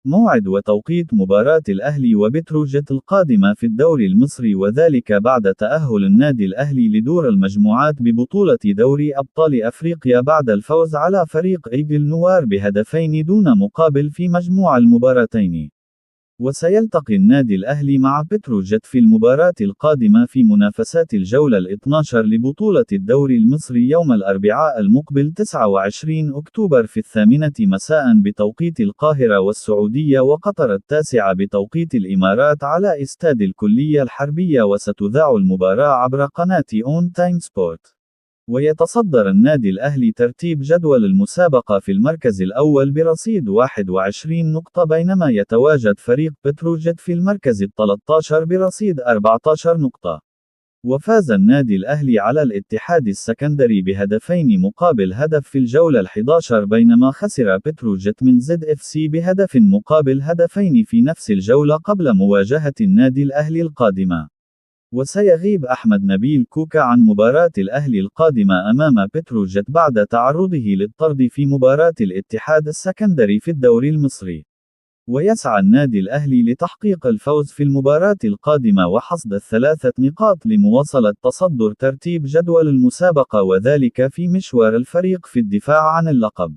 موعد وتوقيت مباراة الأهلي وبتروجيت القادمة في الدوري المصري، وذلك بعد تأهل النادي الأهلي لدور المجموعات ببطولة دوري أبطال أفريقيا بعد الفوز على فريق إيجل نوار بهدفين دون مقابل في مجموع المباراتين. وسيلتقي النادي الأهلي مع بتروجيت في المباراة القادمة في منافسات الجولة ال12 لبطولة الدوري المصري يوم الأربعاء المقبل 29 أكتوبر في 8 مساء بتوقيت القاهرة والسعودية، وقطر 9 بتوقيت الإمارات، على استاد الكلية الحربية. وستذاع المباراة عبر قناة أون تايم سبورت. ويتصدر النادي الأهلي ترتيب جدول المسابقة في المركز الأول برصيد 21 نقطة، بينما يتواجد فريق بتروجيت في المركز ال13 برصيد 14 نقطة. وفاز النادي الأهلي على الاتحاد السكندري بهدفين مقابل هدف في الجولة ال11، بينما خسر بتروجيت من زد اف سي بهدف مقابل هدفين في نفس الجولة قبل مواجهة النادي الأهلي القادمة. وسيغيب أحمد نبيل كوكا عن مباراة الأهلي القادمة أمام بتروجيت بعد تعرضه للطرد في مباراة الاتحاد السكندري في الدوري المصري. ويسعى النادي الأهلي لتحقيق الفوز في المباراة القادمة وحصد ال3 نقاط لمواصلة تصدر ترتيب جدول المسابقة، وذلك في مشوار الفريق في الدفاع عن اللقب.